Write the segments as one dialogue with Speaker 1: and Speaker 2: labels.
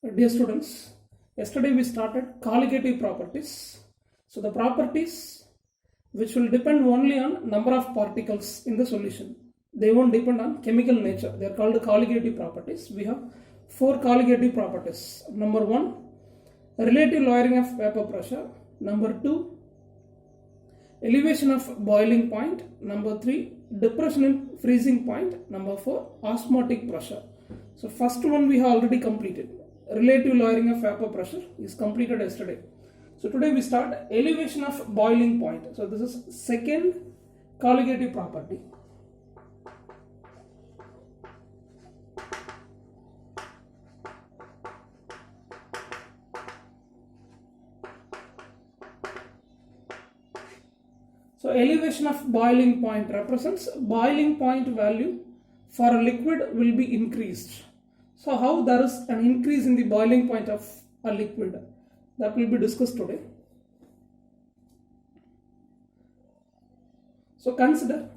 Speaker 1: Dear students, yesterday we started colligative properties. So the properties which will depend only on number of particles in the solution. They won't depend on chemical nature. They are called colligative properties. We have four colligative properties. Number one, relative lowering of vapor pressure. Number two, elevation of boiling point. Number three, depression in freezing point. Number four, osmotic pressure. So first one we have already completed. Relative lowering of vapor pressure is completed yesterday. So today we start elevation of boiling point. So this is second colligative property. So elevation of boiling point represents boiling point value for a liquid will be increased. So how there is an increase in the boiling point of a liquid, that will be discussed today. So consider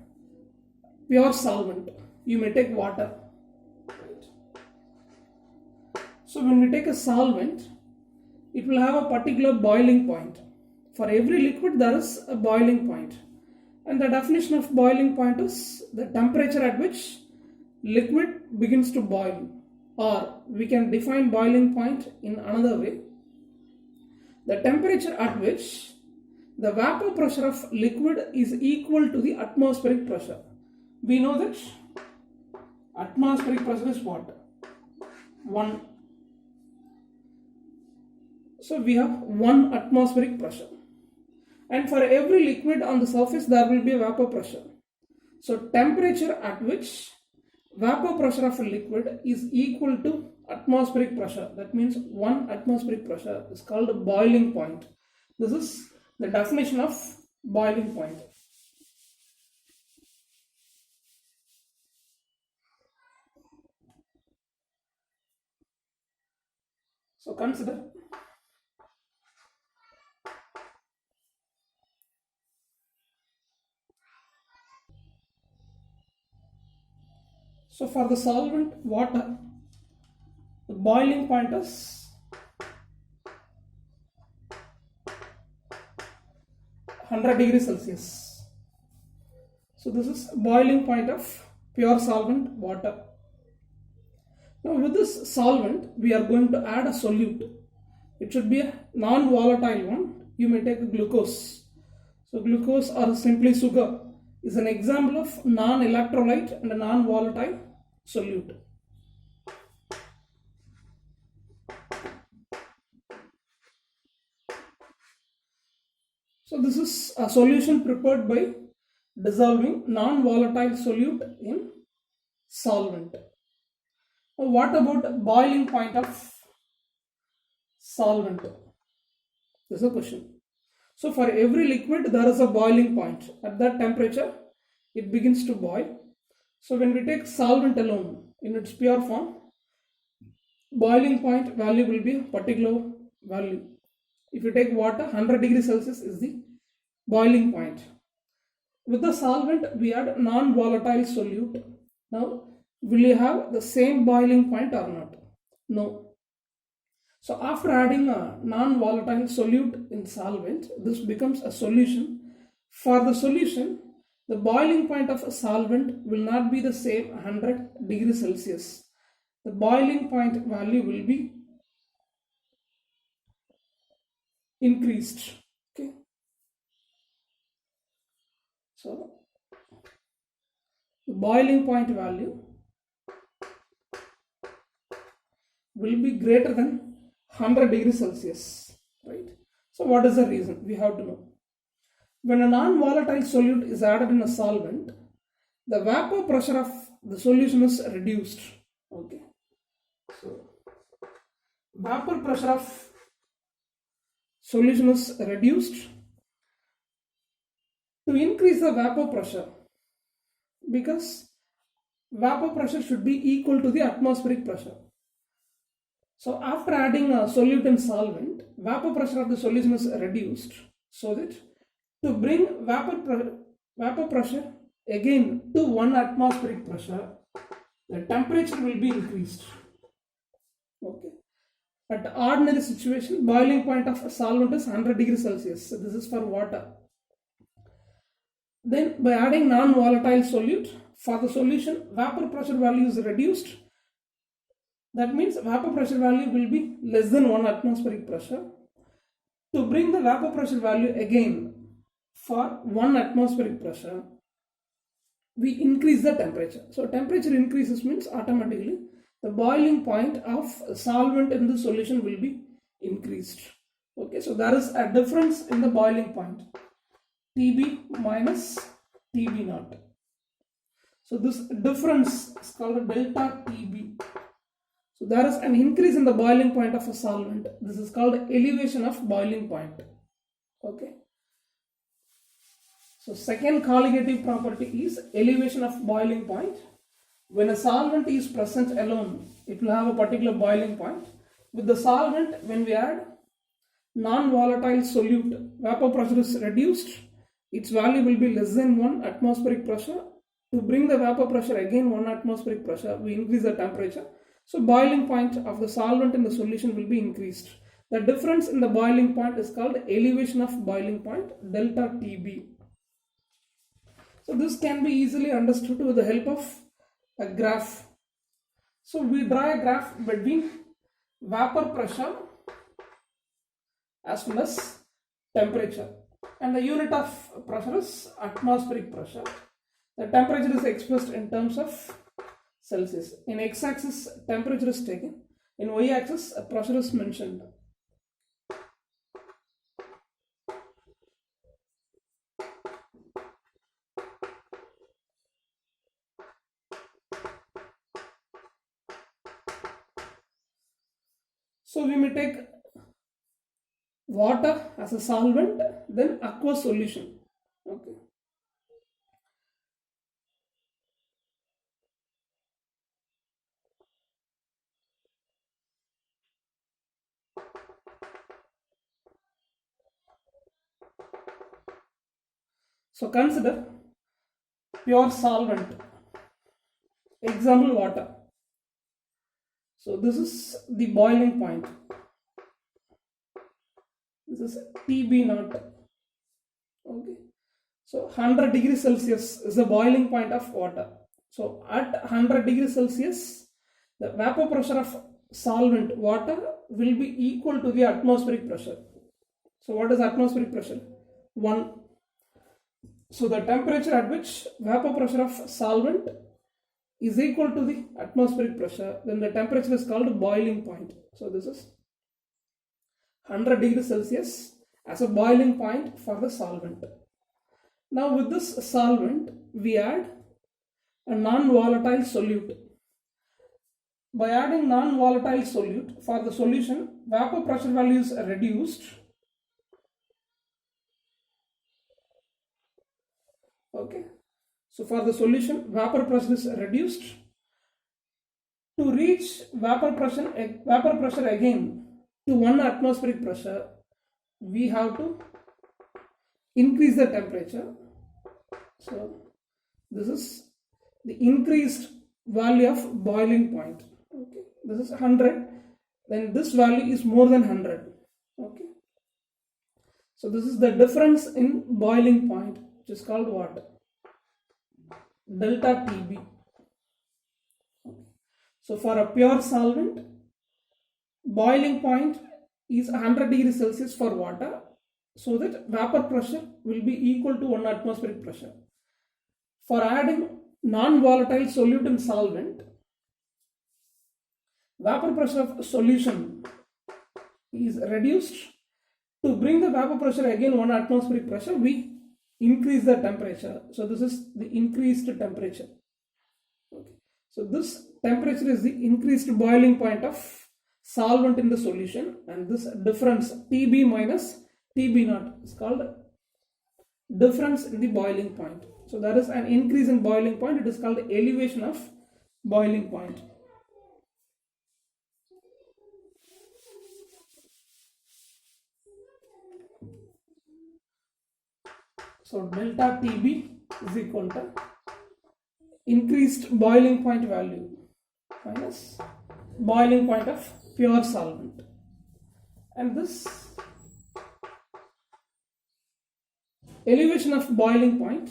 Speaker 1: pure solvent. You may take water. So when we take a solvent, it will have a particular boiling point. For every liquid there is a boiling point. And the definition of boiling point is the temperature at which liquid begins to boil. Or we can define boiling point in another way. The temperature at which the vapor pressure of liquid is equal to the atmospheric pressure. We know that atmospheric pressure is what? 1. So we have 1 atmospheric pressure. And for every liquid on the surface there will be a vapor pressure. So temperature at which vapor pressure of a liquid is equal to atmospheric pressure. That means 1 atmospheric pressure is called a boiling point. This is the definition of boiling point. So consider for the solvent water, the boiling point is 100 degrees Celsius. So this is boiling point of pure solvent water. Now with this solvent we are going to add a solute. It should be a non-volatile one. You may take glucose. So glucose or simply sugar is an example of non-electrolyte and a non-volatile solute. So this is a solution prepared by dissolving non-volatile solute in solvent. Now what about boiling point of solvent? This is a question. So for every liquid there is a boiling point. At that temperature it begins to boil. So when we take solvent alone in its pure form, boiling point value will be a particular value. If you take water, 100 degrees Celsius is the boiling point. With the solvent we add non-volatile solute. Now will you have the same boiling point or not? No. So after adding a non-volatile solute in solvent, this becomes a solution. For the solution, the boiling point of a solvent will not be the same 100 degrees Celsius. The boiling point value will be increased. Okay. So the boiling point value will be greater than 100 degrees Celsius. Right. So what is the reason? We have to know. When a non-volatile solute is added in a solvent, the vapor pressure of the solution is reduced. Okay. So vapor pressure of solution is reduced. To increase the vapor pressure, because vapor pressure should be equal to the atmospheric pressure. So after adding a solute in solvent, vapor pressure of the solution is reduced, so that to bring vapor pressure again to 1 atmospheric pressure, the temperature will be increased. Okay. At ordinary situation, boiling point of a solvent is 100 degrees Celsius. So this is for water. Then by adding non-volatile solute, for the solution, vapor pressure value is reduced. That means vapor pressure value will be less than 1 atmospheric pressure. To bring the vapor pressure value again for 1 atmospheric pressure, we increase the temperature. So temperature increases means automatically the boiling point of solvent in the solution will be increased. Okay, so there is a difference in the boiling point, TB minus TB naught. So this difference is called delta TB. So there is an increase in the boiling point of a solvent. This is called elevation of boiling point. Okay. So second colligative property is elevation of boiling point. When a solvent is present alone, it will have a particular boiling point. With the solvent, when we add non-volatile solute, vapor pressure is reduced. Its value will be less than 1 atmospheric pressure. To bring the vapor pressure again 1 atmospheric pressure, we increase the temperature. So boiling point of the solvent in the solution will be increased. The difference in the boiling point is called elevation of boiling point, delta TB. So this can be easily understood with the help of a graph. So we draw a graph between vapor pressure as well as temperature, and the unit of pressure is atmospheric pressure. The temperature is expressed in terms of Celsius. In x-axis temperature is taken, in y-axis pressure is mentioned. So we may take water as a solvent, then aqueous solution. Okay. So consider pure solvent. Example, water. So this is the boiling point. This is TB naught. Okay. So 100 degrees Celsius is the boiling point of water. So at 100 degrees Celsius, the vapor pressure of solvent water will be equal to the atmospheric pressure. So what is atmospheric pressure? 1. So the temperature at which vapor pressure of solvent is equal to the atmospheric pressure, then the temperature is called boiling point. So this is 100 degrees Celsius as a boiling point for the solvent. Now with this solvent, we add a non-volatile solute. By adding non-volatile solute for the solution, vapor pressure value is reduced. Okay. So for the solution, vapor pressure is reduced. To reach vapor pressure again to 1 atmospheric pressure, we have to increase the temperature. So this is the increased value of boiling point. Okay. This is 100, then this value is more than 100. Okay. So this is the difference in boiling point, which is called what? Delta TB. So for a pure solvent, boiling point is 100 degrees Celsius for water, so that vapor pressure will be equal to 1 atmospheric pressure. For adding non-volatile solute in solvent, vapor pressure of solution is reduced. To bring the vapor pressure again 1 atmospheric pressure, we increase the temperature. So this is the increased temperature. Okay. So this temperature is the increased boiling point of solvent in the solution, and this difference TB minus TB naught is called difference in the boiling point. So there is an increase in boiling point. It is called elevation of boiling point. So delta TB is equal to increased boiling point value minus boiling point of pure solvent. and this elevation of boiling point.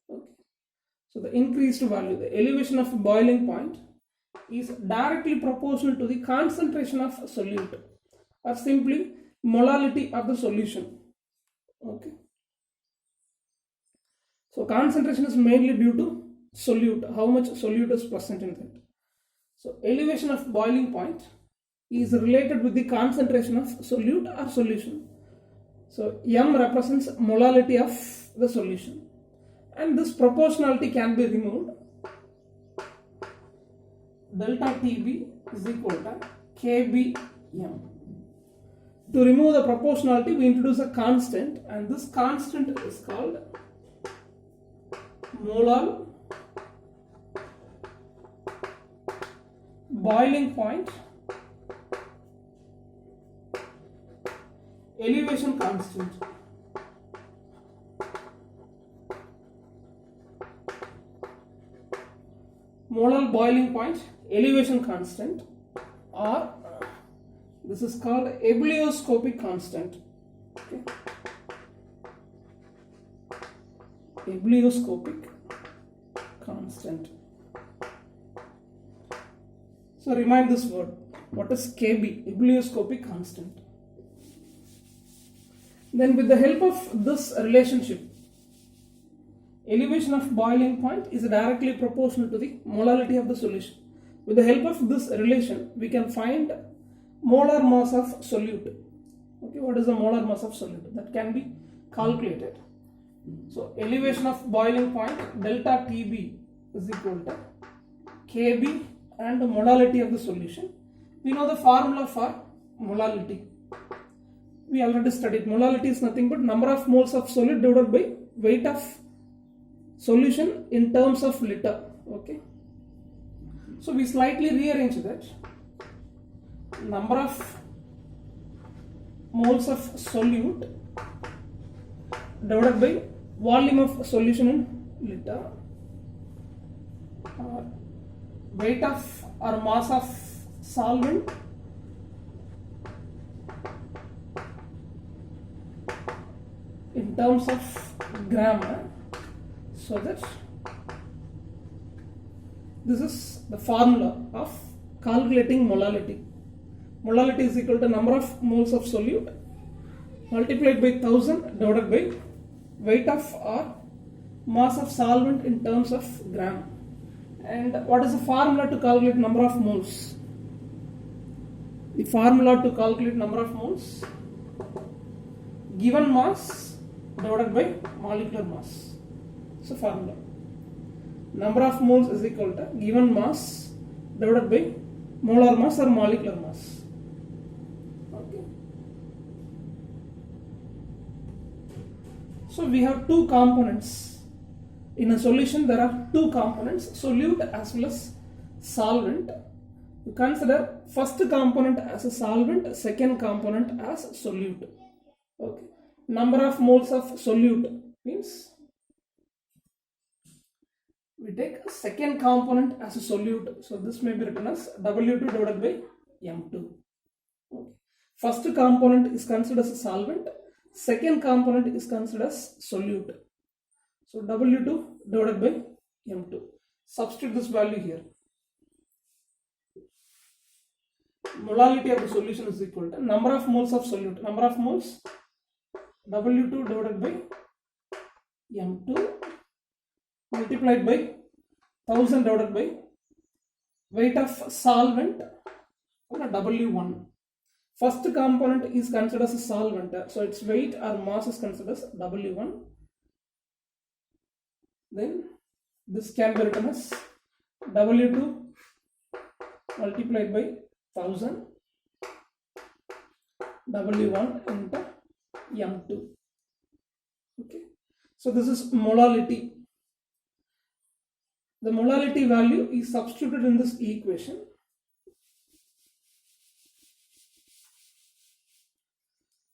Speaker 1: Okay. So the increased value, the elevation of boiling point is directly proportional to the concentration of solute or simply molality of the solution. Okay. So concentration is mainly due to solute, how much solute is present in that. So elevation of boiling point is related with the concentration of solute or solution. So M represents molality of the solution, and this proportionality can be removed. Delta TB is equal to KBM. To remove the proportionality, we introduce a constant, and this constant is called molar boiling point elevation constant. Molar boiling point elevation constant, or this is called ebullioscopic constant. Okay. Ebullioscopic constant. So remind this word. What is KB? Ebullioscopic constant. Then with the help of this relationship, elevation of boiling point is directly proportional to the molality of the solution. With the help of this relation, we can find molar mass of solute. Okay, what is the molar mass of solute? That can be calculated. So elevation of boiling point delta TB is equal to KB and the molality of the solution. We know the formula for molality. We already studied. Molality is nothing but number of moles of solid divided by weight of solution in terms of liter. Okay. So we slightly rearrange that. Number of moles of solute divided by volume of solution in liter, weight of or mass of solvent in terms of gram. So that this is the formula of calculating molality. Molality is equal to number of moles of solute multiplied by 1000 divided by weight of or mass of solvent in terms of gram. And what is the formula to calculate number of moles? The formula to calculate number of moles, given mass divided by molecular mass. So formula, number of moles is equal to given mass divided by molar mass or molecular mass. Okay. So we have two components. In a solution there are two components, solute as well as solvent. You consider first component as a solvent, second component as solute. Okay. Number of moles of solute means we take second component as a solute. So this may be written as W2 divided by M2. Okay. First component is considered as a solvent, second component is considered as solute. So W2 divided by M2. Substitute this value here. Molality of the solution is equal to number of moles of solute. Number of moles W2 divided by M2 multiplied by 1000 divided by weight of solvent or W1. First component is considered as a solvent, so its weight or mass is considered as W1. Then this can be written as W2 multiplied by 1000 W1 into M2. Okay. So this is molality. The molality value is substituted in this equation.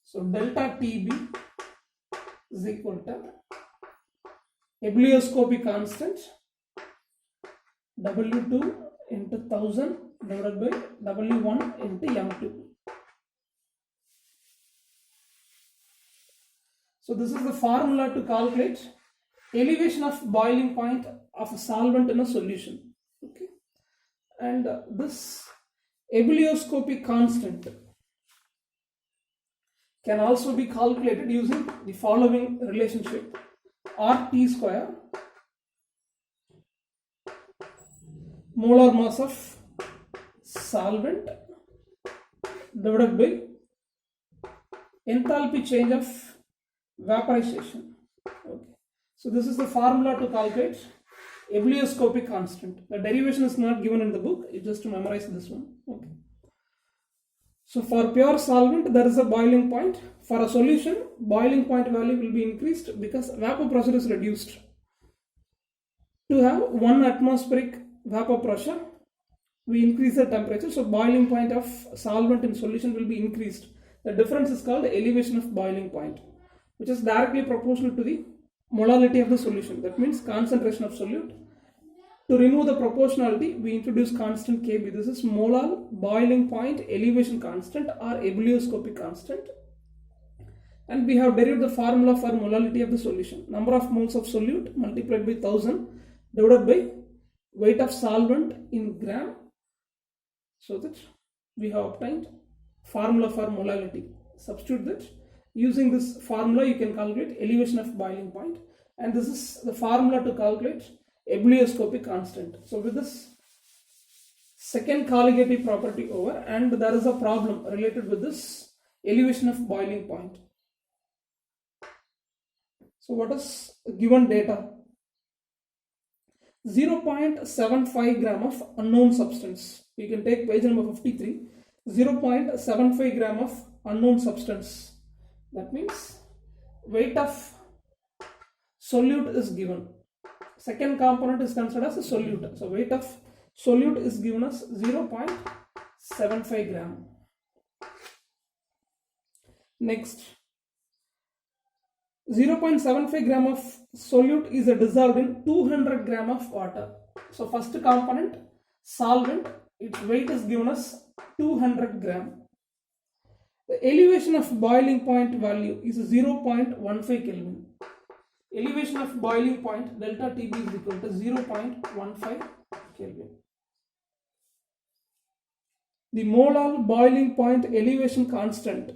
Speaker 1: So delta TB is equal to ebullioscopic constant W2 into 1000 divided by W1 into M2. So this is the formula to calculate elevation of boiling point of a solvent in a solution. Okay, and this ebullioscopic constant can also be calculated using the following relationship: RT square, molar mass of solvent, divided by enthalpy change of vaporization. Okay. So this is the formula to calculate ebullioscopic constant. The derivation is not given in the book, it's just to memorize this one. Okay. So for pure solvent, there is a boiling point. For a solution, boiling point value will be increased because vapor pressure is reduced. To have 1 atmospheric vapor pressure, we increase the temperature, so boiling point of solvent in solution will be increased. The difference is called the elevation of boiling point, which is directly proportional to the molality of the solution. That means concentration of solute. To remove the proportionality, we introduce constant Kb. This is molar boiling point elevation constant or ebullioscopic constant. And we have derived the formula for molality of the solution. Number of moles of solute multiplied by 1000 divided by weight of solvent in gram. So that we have obtained formula for molality. Substitute that. Using this formula, you can calculate elevation of boiling point. And this is the formula to calculate ebullioscopic constant. So with this second colligative property over, and there is a problem related with this elevation of boiling point. So what is given data? 0.75 gram of unknown substance. You can take page number 53. 0.75 gram of unknown substance. That means weight of solute is given. Second component is considered as a solute. So weight of solute is given as 0.75 gram. Next, 0.75 gram of solute is dissolved in 200 gram of water. So first component, solvent, its weight is given as 200 gram. The elevation of boiling point value is 0.15 Kelvin. Elevation of boiling point delta Tb is equal to 0.15 Kelvin. The molar boiling point elevation constant,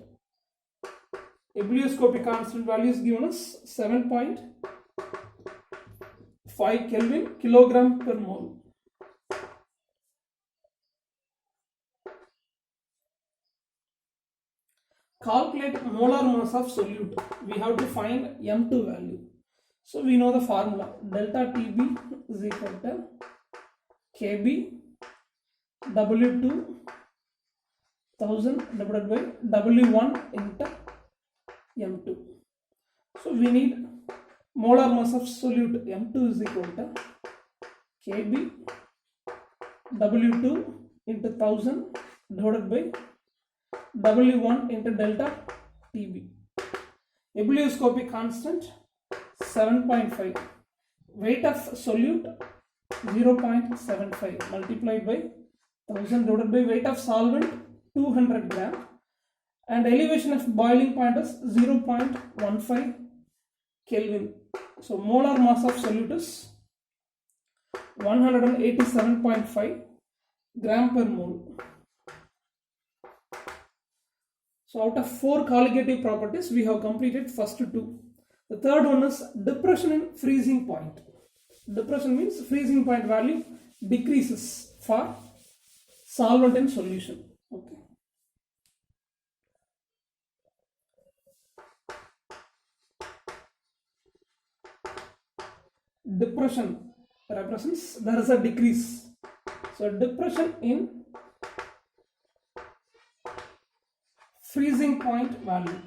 Speaker 1: ebullioscopic constant value is given as 7.5 Kelvin kilogram per mole. Calculate molar mass of solute. We have to find M2 value. So we know the formula. Delta Tb is equal to Kb W2 1000 divided by W1 into M2. So we need molar mass of solute. M2 is equal to Kb W2 into 1000 divided by W1 into delta Tb. Ebullioscopic constant 7.5. Weight of solute 0.75 multiplied by 1000 divided by weight of solvent 200 gram. And elevation of boiling point is 0.15 Kelvin. So molar mass of solute is 187.5 gram per mole. So out of 4 colligative properties, we have completed first 2. The third one is depression in freezing point. Depression means freezing point value decreases for solvent in solution. Okay. Depression represents there is a decrease. So depression in freezing point value.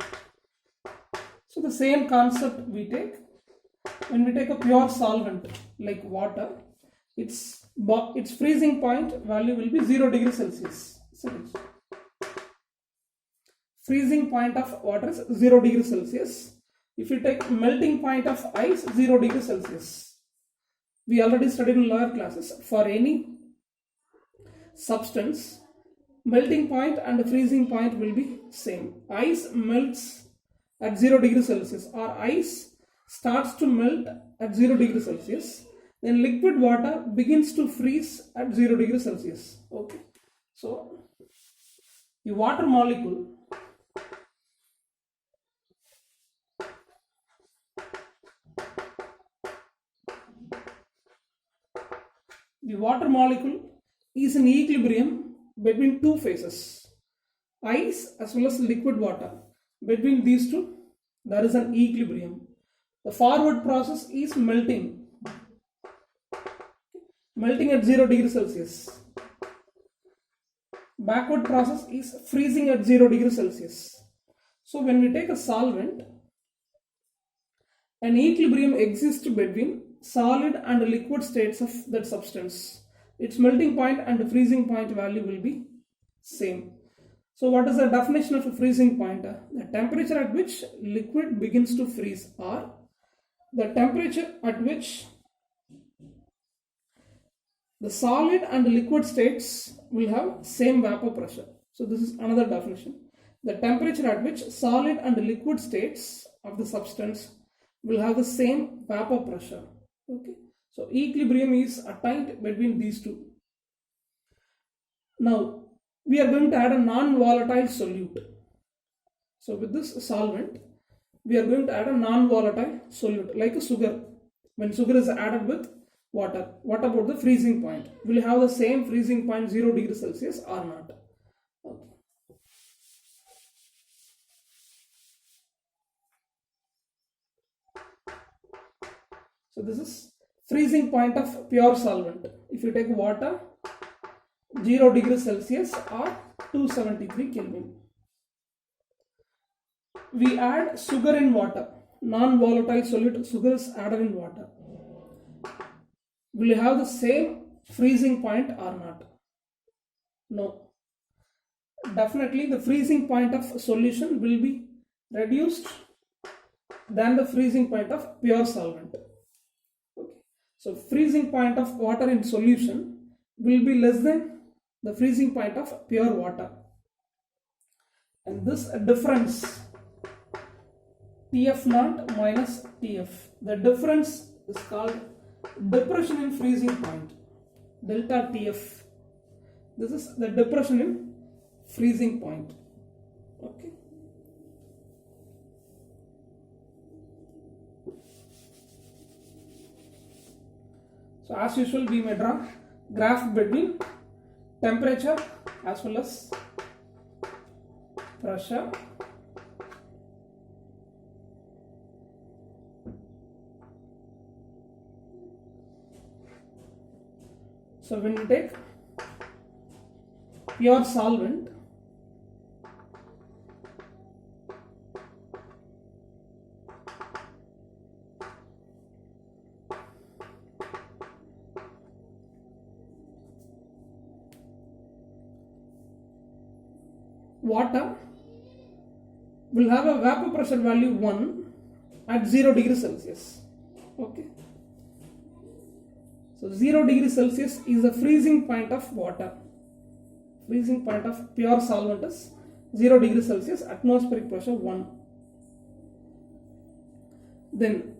Speaker 1: So the same concept we take when we take a pure solvent like water. Its freezing point value will be 0 degrees Celsius. Freezing point of water is 0 degrees Celsius. If you take melting point of ice, 0 degrees Celsius. We already studied in lower classes. For any substance, melting point and freezing point will be same. Ice melts at 0 degrees Celsius, or ice starts to melt at 0 degrees Celsius, then liquid water begins to freeze at 0 degrees Celsius. Okay, so the water molecule is in equilibrium between two phases, ice as well as liquid water. Between these two, there is an equilibrium. The forward process is melting at 0 degrees Celsius. Backward process is freezing at 0 degrees Celsius. So when we take a solvent, an equilibrium exists between solid and liquid states of that substance. Its melting point and freezing point value will be same. So what is the definition of a freezing point? The temperature at which liquid begins to freeze, or the temperature at which the solid and liquid states will have same vapor pressure. So this is another definition. The temperature at which solid and liquid states of the substance will have the same vapor pressure. Okay, so equilibrium is attained between these two. Now we are going to add a non-volatile solute. So with this solvent, we are going to add a non-volatile solute like a sugar. When sugar is added with water, what about the freezing point? Will have the same freezing point 0 degrees Celsius or not? Okay. So this is freezing point of pure solvent. If you take water, 0 degrees Celsius or 273 Kelvin. We add sugar in water, non-volatile solute, sugar is added in water. Will you have the same freezing point or not? No. Definitely the freezing point of solution will be reduced than the freezing point of pure solvent. Okay. So freezing point of water in solution will be less than the freezing point of pure water. And this difference, TF0 minus TF, the difference is called depression in freezing point, delta TF. This is the depression in freezing point. Okay. So as usual, we may draw graph between temperature as well as pressure. So when we take pure solvent, water will have a vapor pressure value 1 at 0 degrees Celsius. Okay. So 0 degrees Celsius is the freezing point of water. Freezing point of pure solvent is 0 degrees Celsius, atmospheric pressure 1. Then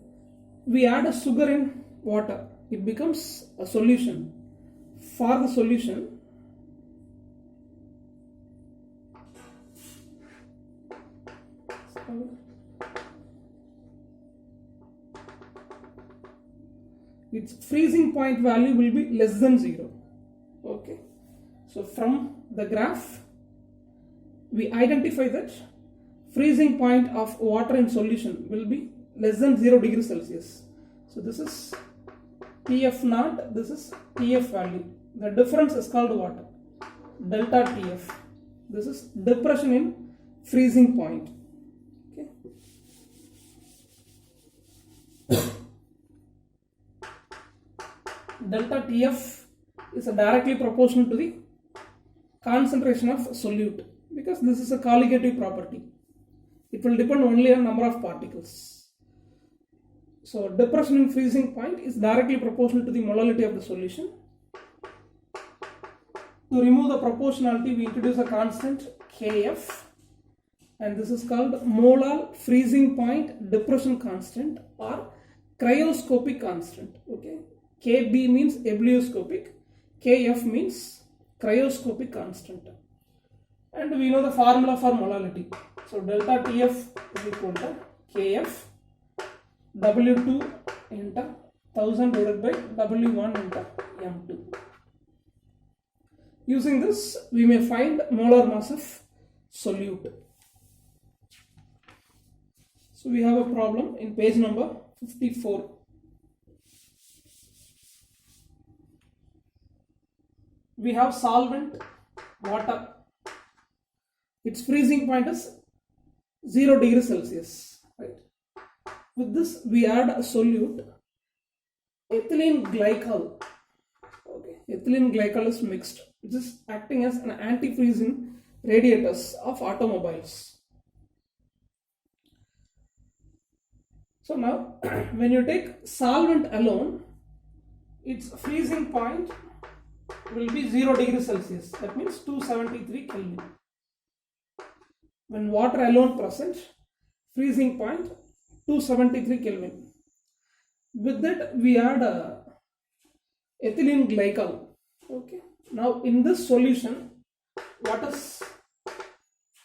Speaker 1: we add a sugar in water. It becomes a solution. For the solution, its freezing point value will be less than 0. Okay. So from the graph, we identify that freezing point of water in solution will be less than 0 degrees Celsius. So this is TF0, this is TF value. The difference is called what? Delta TF. This is depression in freezing point. Okay. Delta TF is directly proportional to the concentration of solute, because this is a colligative property. It will depend only on number of particles. So depression in freezing point is directly proportional to the molality of the solution. To remove the proportionality, we introduce a constant Kf. and this is called molar freezing point depression constant or cryoscopic constant. Okay, Kb means ebullioscopic, Kf means cryoscopic constant, and we know the formula for molality. So delta Tf is equal to Kf W2 into 1000 divided by W1 into M2. Using this, we may find molar mass of solute. So we have a problem in page number 54. We have solvent water. Its freezing point is 0 degrees Celsius. Right? With this, we add a solute, ethylene glycol. Okay, ethylene glycol is mixed, which is acting as an antifreeze in radiators of automobiles. So now, when you take solvent alone, its freezing point will be 0 degrees Celsius. That means 273 Kelvin. When water alone present, freezing point 273 Kelvin. With that, we add ethylene glycol. Okay. Now in this solution, what is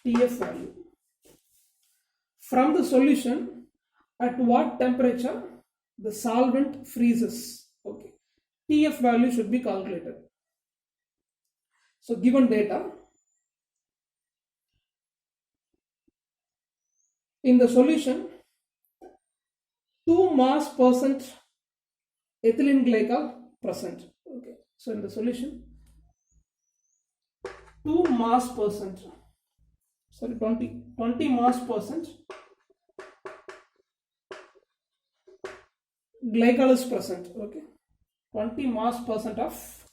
Speaker 1: TF value? From the solution, at what temperature the solvent freezes? Okay. TF value should be calculated. So given data, in the solution, 2 mass percent ethylene glycol present. Okay. So in the solution, 2 mass percent, sorry, 20 mass percent glycol is present. Okay. 20 mass percent of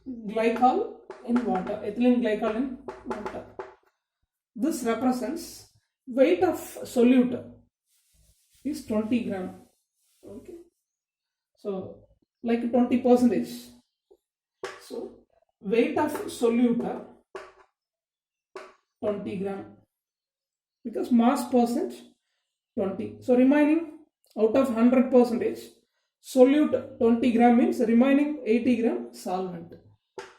Speaker 1: glycol in water, ethylene glycol in water. This represents weight of solute is 20 gram. Okay. So like 20%. So weight of solute 20 gram because mass percent 20. So remaining out of 100%, solute 20 gram means remaining 80 gram solvent.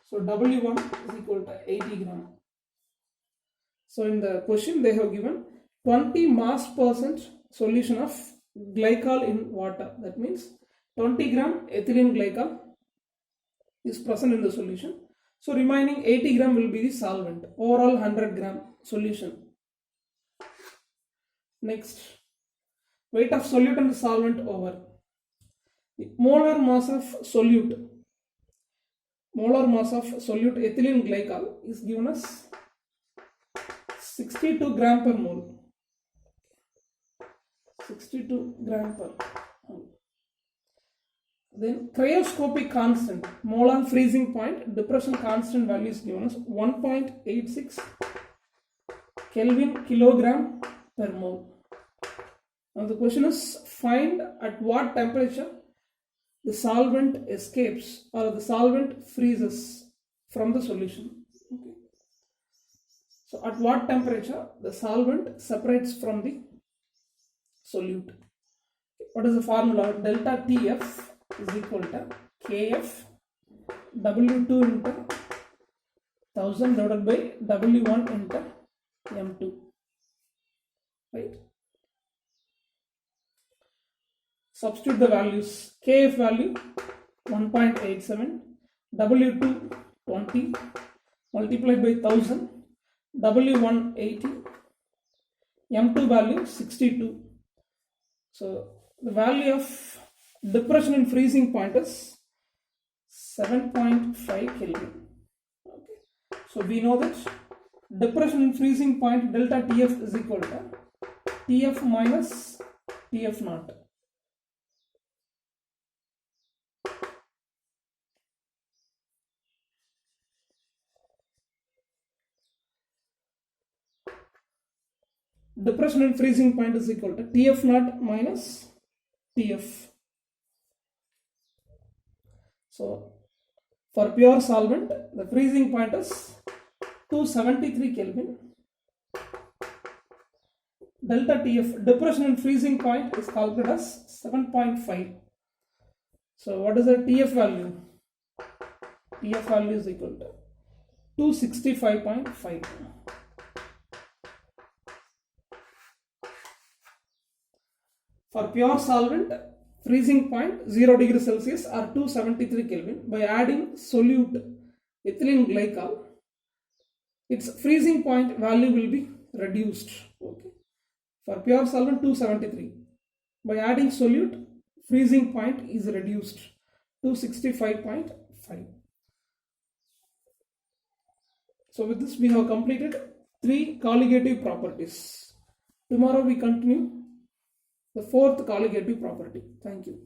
Speaker 1: So W1 is equal to 80 gram. So in the question they have given 20 mass percent solution of glycol in water. That means 20 gram ethylene glycol is present in the solution. So remaining 80 gram will be the solvent. Overall 100 gram solution. Next, weight of solute and solvent over. The molar mass of solute. Molar mass of solute ethylene glycol is given as 62 gram per mole. 62 gram per mole. Then cryoscopic constant, molar freezing point, depression constant value is given as 1.86 Kelvin kilogram per mole. Now the question is, find at what temperature the solvent escapes or the solvent freezes from the solution. Okay. So at what temperature the solvent separates from the solute? What is the formula? Delta Tf is equal to Kf W2 into 1000 divided by W1 into M2. Right? Substitute the values. Kf value 1.87, W2 20 multiplied by 1000, W1 80, M2 value 62. So the value of depression in freezing point is 7.5 Kelvin. Okay. So we know that depression in freezing point delta Tf is equal to Tf minus Tf naught. Depression in freezing point is equal to Tf naught minus Tf. So for pure solvent, the freezing point is 273 Kelvin delta TF, depression and freezing point, is calculated as 7.5. So what is the TF value? TF value is equal to 265.5. For pure solvent, freezing point 0 degree Celsius or 273 Kelvin. By adding solute ethylene glycol, its freezing point value will be reduced. Okay. For pure solvent 273. By adding solute, freezing point is reduced to 65.5. So with this we have completed 3 colligative properties. Tomorrow we continue the 4th colligative property. Thank you.